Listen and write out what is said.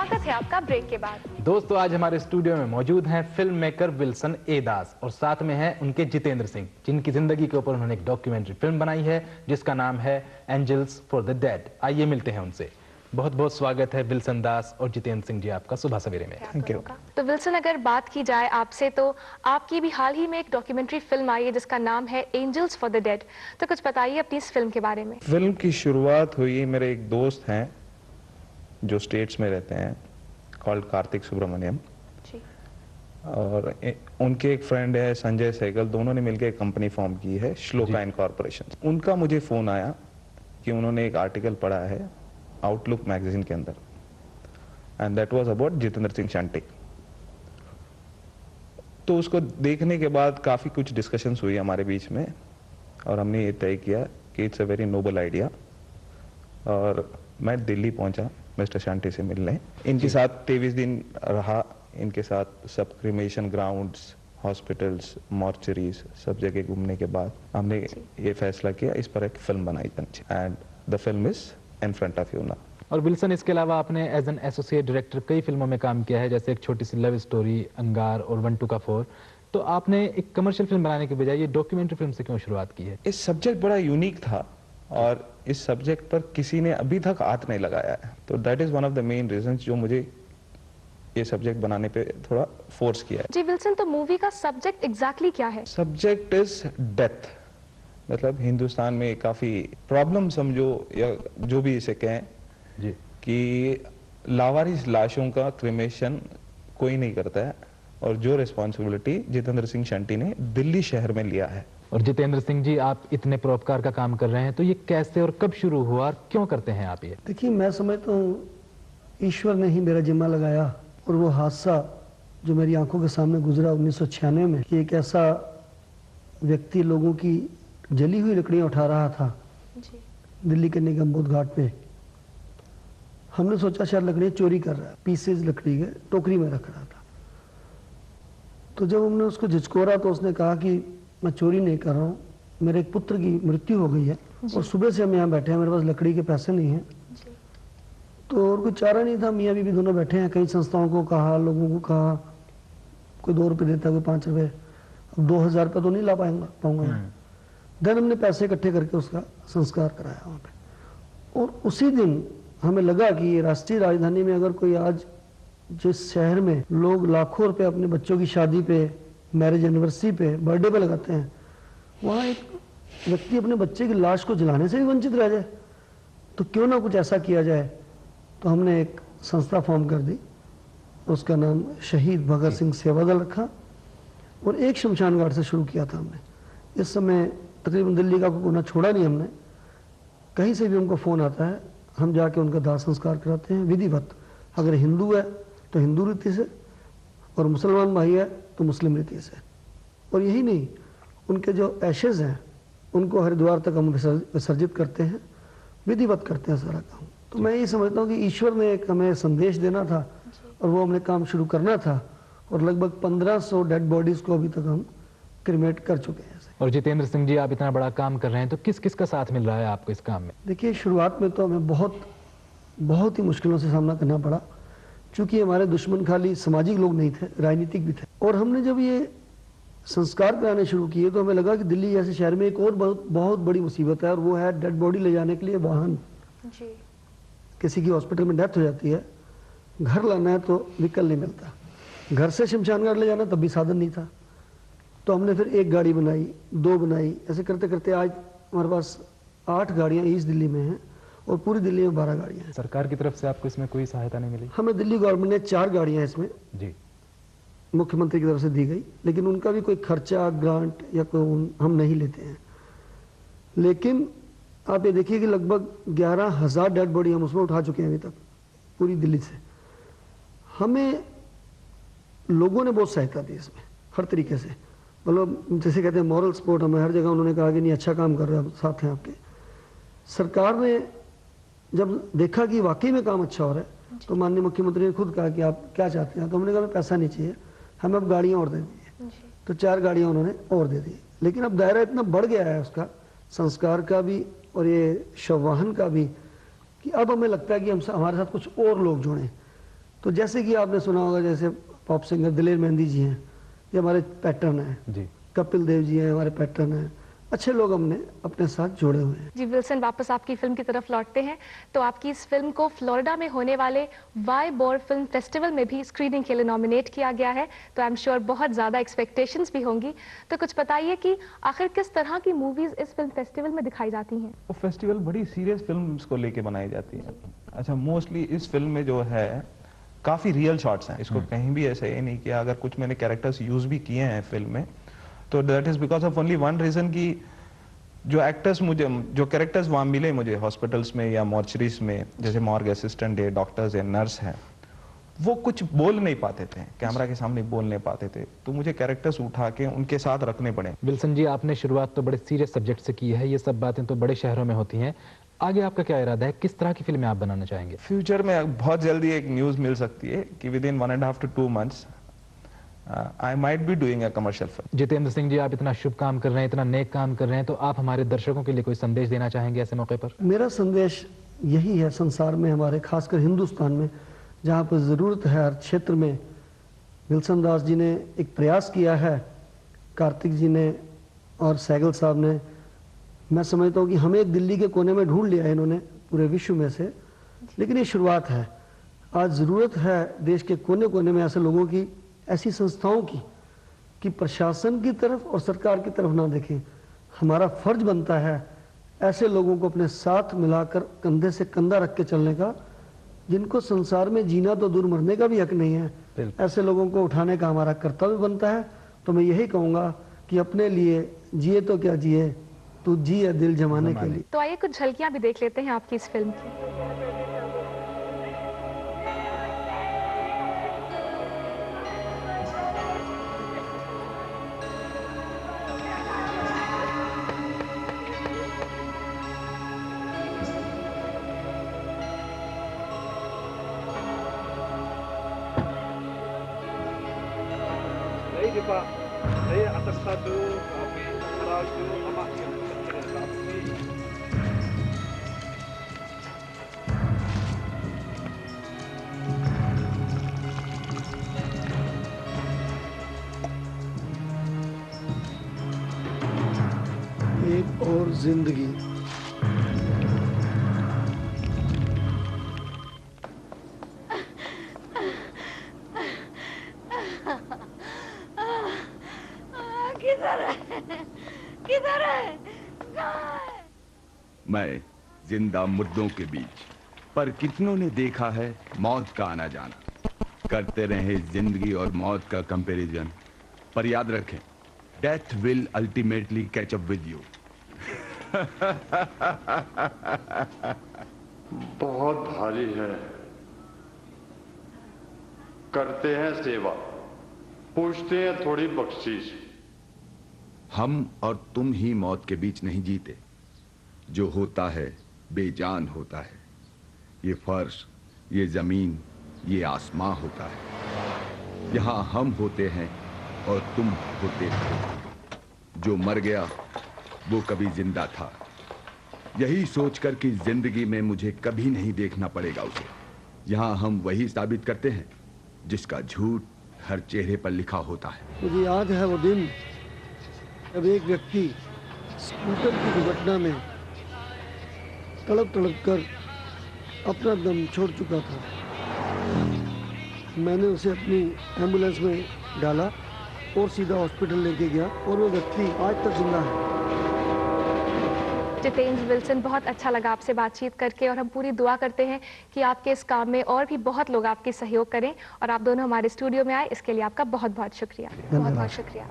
स्वागत है आपका ब्रेक के बाद। दोस्तों, आज हमारे स्टूडियो में मौजूद हैं फिल्म मेकर विल्सन ए दास और साथ में हैं उनके जितेंद्र सिंह, जिनकी जिंदगी के ऊपर उन्होंने एक डॉक्यूमेंट्री फिल्म बनाई है जिसका नाम है एंजल्स फॉर द डेड। आइए मिलते हैं उनसे। बहुत बहुत स्वागत है विल्सन दास और जितेंद्र सिंह जी आपका सुबह सवेरे में। Thank you. तो विल्सन, अगर बात की जाए आपसे, तो आपकी भी हाल ही में एक डॉक्यूमेंट्री फिल्म आई है जिसका नाम है एंजल्स फॉर द डेड। तो कुछ बताइए अपनी इस फिल्म के बारे में। फिल्म की शुरुआत हुई, मेरे एक दोस्त हैं जो स्टेट्स में रहते हैं, कॉल्ड कार्तिक सुब्रमण्यम, और उनके एक फ्रेंड है संजय सहगल, दोनों ने मिलकर एक कंपनी फॉर्म की है श्लोका इनकॉर्पोरेशन। उनका मुझे फोन आया कि उन्होंने एक आर्टिकल पढ़ा है आउटलुक मैगजीन के अंदर, and that was about Jitendra Singh Shunty. तो उसको देखने के बाद काफी कुछ डिस्कशंस हुई हमारे बीच में और हमने ये तय किया कि it's a very noble idea, और मैं दिल्ली पहुंचा मिस्टर शांति से मिलने। इनके साथ 23 दिन रहा, इनके साथ सब क्रिमेशन ग्राउंड्स, हॉस्पिटल्स, मॉर्चरीज, सब जगह घूमने के बाद हमने ये फैसला किया इस पर एक फिल्म बनाई जानी चाहिए, and the film is in front of you now. और विल्सन, इसके अलावा आपने एज एन एसोसिएट डायरेक्टर कई फिल्मों में काम किया है, जैसे एक छोटी सी लव स्टोरी, अंगार और 1 2 का 4। तो आपने एक कमर्शियल फिल्म बनाने के बजाय ये डॉक्यूमेंट्री फिल्म से क्यों शुरुआत की है? इस सब्जेक्ट बड़ा यूनिक था और इस सब्जेक्ट पर किसी ने अभी तक हाथ नहीं लगाया है, तो that is one of the main reasons जो मुझे ये सब्जेक्ट बनाने पे थोड़ा फोर्स किया है। जी विल्सन, तो मूवी का सब्जेक्ट एग्जैक्टली क्या है? सब्जेक्ट इज डेथ, मतलब हिंदुस्तान में काफी प्रॉब्लम समझो या जो भी इसे कहें जी, कि लावारिस लाशों का क्रिमेशन कोई नहीं करता है, और जो रिस्पॉन्सिबिलिटी जितेंद्र सिंह शंटी ने दिल्ली शहर में लिया है। और जितेंद्र सिंह जी, आप इतने परोपकार का काम कर रहे हैं, तो ये कैसे और कब शुरू हुआ और क्यों करते हैं आप ये? देखिए, मैं समझता हूँ ईश्वर ने ही मेरा जिम्मा लगाया, और वो हादसा जो मेरी आंखों के सामने गुजरा 1996 में, कि एक ऐसा व्यक्ति लोगों की जली हुई लकड़ियां उठा रहा था जी। दिल्ली के निगम बोध घाट पे। हमने सोचा शायद लकड़ियां चोरी कर रहा है, पीसेज लकड़ी के टोकरी में रख रहा था। तो जब हमने उसको झिझकोरा तो उसने कहा कि मैं चोरी नहीं कर रहा हूँ, मेरे एक पुत्र की मृत्यु हो गई है और सुबह से हम यहाँ बैठे हैं, मेरे पास लकड़ी के पैसे नहीं हैं। तो और कोई चारा नहीं था, मियाँ बीवी दोनों बैठे हैं। कई संस्थाओं को कहा, लोगों को कहा, कोई 2 रुपये देता, कोई 5 रुपये। अब 2000 रुपये तो नहीं ला पाऊंगा। देन हमने पैसे इकट्ठे करके उसका संस्कार कराया वहाँ पे। और उसी दिन हमें लगा कि ये राष्ट्रीय राजधानी में अगर कोई आज जिस शहर में लोग लाखों रुपए अपने बच्चों की शादी पे, मैरिज एनिवर्सरी पे, बर्थडे पे लगाते हैं, वहाँ एक व्यक्ति अपने बच्चे की लाश को जलाने से भी वंचित रह जाए, तो क्यों ना कुछ ऐसा किया जाए। तो हमने एक संस्था फॉर्म कर दी, उसका नाम शहीद भगत सिंह सेवा दल रखा, और एक शमशान घाट से शुरू किया था हमने। इस समय तकरीबन दिल्ली का कोना छोड़ा नहीं हमने, कहीं से भी उनको फ़ोन आता है, हम जाके उनका दाह संस्कार कराते हैं विधिवत। अगर हिंदू है तो हिंदू रीति से, और मुसलमान भाई है तो मुस्लिम रीति से। और यही नहीं, उनके जो एशेज हैं उनको हरिद्वार तक हम विसर्जित करते हैं, विधिवत करते हैं सारा काम। तो मैं ये समझता हूँ कि ईश्वर ने एक हमें संदेश देना था और वो हमने काम शुरू करना था, और लगभग 1500 डेड बॉडीज को अभी तक हम क्रिमेट कर चुके हैं। और जितेंद्र सिंह जी, आप इतना बड़ा काम कर रहे हैं, तो किस किस का साथ मिल रहा है आपको इस काम में? देखिए, शुरुआत में तो हमें बहुत ही मुश्किलों से सामना करना पड़ा, क्योंकि हमारे दुश्मन खाली सामाजिक लोग नहीं थे, राजनीतिक भी थे। और हमने जब ये संस्कार कराने शुरू किए तो हमें लगा कि दिल्ली जैसे शहर में एक और बहुत बड़ी मुसीबत है, और वो है डेड बॉडी ले जाने के लिए वाहन। जी। किसी की हॉस्पिटल में डेथ हो जाती है, घर लाना है तो व्हीकल नहीं मिलता, घर से शमशान घाट ले जाना तब भी साधन नहीं था। तो हमने फिर 1 गाड़ी बनाई, 2 बनाई, ऐसे करते करते आज हमारे पास 8 गाड़ियाँ ईस्ट दिल्ली में हैं, और पूरी दिल्ली में 12 गाड़ियाँ हैं। सरकार की तरफ से आपको इसमें कोई सहायता नहीं मिली? हमें दिल्ली गवर्नमेंट ने 4 गाड़ियाँ इसमें जी मुख्यमंत्री की तरफ से दी गई, लेकिन उनका भी कोई खर्चा, ग्रांट या कोई हम नहीं लेते हैं। लेकिन आप ये देखिए कि लगभग 11,000 डेड बॉडी हम उसमें उठा चुके हैं अभी तक पूरी दिल्ली से। हमें लोगों ने बहुत सहायता दी इसमें हर तरीके से, मतलब जैसे कहते हैं मॉरल सपोर्ट। हमें हर जगह उन्होंने कहा कि नहीं, अच्छा काम कर रहे हो, साथ हैं आपके। सरकार ने जब देखा कि वाकई में काम अच्छा हो रहा है, तो माननीय मुख्यमंत्री ने खुद कहा कि आप क्या चाहते हैं, तो हमने कहा हमें पैसा नहीं चाहिए, हमें अब गाड़ियाँ और दे दीजिए। तो 4 गाड़ियाँ उन्होंने और दे दी। लेकिन अब दायरा इतना बढ़ गया है उसका, संस्कार का भी और ये शववाहन का भी, कि अब हमें लगता है कि हम हमारे साथ कुछ और लोग जुड़ें। तो जैसे कि आपने सुना होगा, जैसे पॉप सिंगर दिलेर मेहंदी जी हैं, ये हमारे पैटर्न हैं जी। कपिल देव जी हैं, हमारे पैटर्न हैं, अच्छे लोग हमने अपने साथ जोड़े हुए हैं। जी विल्सन, वापस आपकी फिल्म की तरफ लौटते हैं। तो आपकी इस फिल्म को फ्लोरिडा में होने वाले वाई बोर फिल्म फेस्टिवल में भी स्क्रीनिंग के लिए नॉमिनेट किया गया है, तो आई एम श्योर बहुत ज़्यादा एक्सपेक्टेशंस भी होंगी। तो कुछ बताइए कि आखिर किस तरह की मूवीज़ इस फिल्म फेस्टिवल में दिखाई जाती हैं? वो फेस्टिवल बड़ी सीरियस फिल्म्स को लेके बनाई जाती है। अच्छा, मोस्टली इस फिल्म में जो है काफ़ी रियल शॉट्स हैं, इसको कहीं भी ऐसे ये नहीं किया। अगर कुछ मैंने कैरेक्टर्स यूज़ भी किए हैं फिल्म में, तो that is because of only one reason कि जो एक्टर्स मुझे, जो कैरेक्टर्स वहाँ मिले मुझे हॉस्पिटल्स में या मॉर्चरीज में, जैसे मॉर्ग असिस्टेंट है, डॉक्टर्स है, नर्स हैं, वो कुछ बोल नहीं पाते थे, कैमरा के सामने बोल नहीं पाते थे, तो मुझे कैरेक्टर्स उठा के उनके साथ रखने पड़े। विल्सन जी, आपने शुरुआत तो बड़े सीरियस सब्जेक्ट से की है, ये सब बातें तो बड़े शहरों में होती हैं, आगे आपका क्या इरादा है, किस तरह की फिल्में आप बनाना चाहेंगे? फ्यूचर में बहुत जल्दी एक न्यूज़ मिल सकती है कि within 1.5 to 2 months I might be doing a commercial film. Jitendra Singh ji, आप इतना शुभ काम कर रहे हैं, इतना नेक काम कर रहे हैं, तो आप हमारे दर्शकों के लिए कोई संदेश देना चाहेंगे ऐसे मौके पर? मेरा संदेश यही है, संसार में हमारे, खासकर हिंदुस्तान में जहाँ पर ज़रूरत है हर क्षेत्र में, विल्सन दास जी ने एक प्रयास किया है, कार्तिक जी ने और सैगल साहब ने। मैं समझता हूँ कि हमें एक दिल्ली के कोने में ढूंढ लिया है इन्होंने पूरे विश्व में से, लेकिन ये शुरुआत है। आज ज़रूरत है देश के कोने कोने में ऐसे लोगों की, ऐसी संस्थाओं की, कि प्रशासन की तरफ और सरकार की तरफ ना देखें। हमारा फर्ज बनता है ऐसे लोगों को अपने साथ मिलाकर कंधे से कंधा रख के चलने का, जिनको संसार में जीना तो दूर मरने का भी हक नहीं है। ऐसे लोगों को उठाने का हमारा कर्तव्य बनता है। तो मैं यही कहूँगा कि अपने लिए जिए तो क्या जिए, तू जिए दिल जमाने के लिए। तो आइए कुछ झलकियां भी देख लेते हैं आपकी इस फिल्म की। Pak, saya atas satu kami Raja Amat yang kecil kami. एक और जिंदगी। किधर है? मैं जिंदा मुर्दों के बीच, पर कितनों ने देखा है मौत का आना जाना। करते रहे जिंदगी और मौत का कंपैरिजन, पर याद रखें, death will ultimately catch up with you. बहुत भारी है। करते हैं सेवा, पूछते हैं थोड़ी बख्शीश। हम और तुम ही मौत के बीच नहीं जीते। जो होता है बेजान होता है। ये फर्श, ये जमीन, ये आसमां होता है। यहाँ हम होते हैं और तुम होते हो। जो मर गया वो कभी जिंदा था। यही सोचकर कि जिंदगी में मुझे कभी नहीं देखना पड़ेगा उसे। यहाँ हम वही साबित करते हैं जिसका झूठ हर चेहरे पर लिखा होता है। मुझे याद है वो दिन जब एक व्यक्ति स्कूटर की दुर्घटना में तड़प तड़प कर अपना दम छोड़ चुका था। मैंने उसे अपनी एम्बुलेंस में डाला और सीधा हॉस्पिटल लेके गया और वो व्यक्ति आज तक जिंदा है। जितेंद्र विल्सन, बहुत अच्छा लगा आपसे बातचीत करके और हम पूरी दुआ करते हैं कि आपके इस काम में और भी बहुत लोग आपके सहयोग करें और आप दोनों हमारे स्टूडियो में आए, इसके लिए आपका बहुत बहुत शुक्रिया। बहुत बहुत शुक्रिया।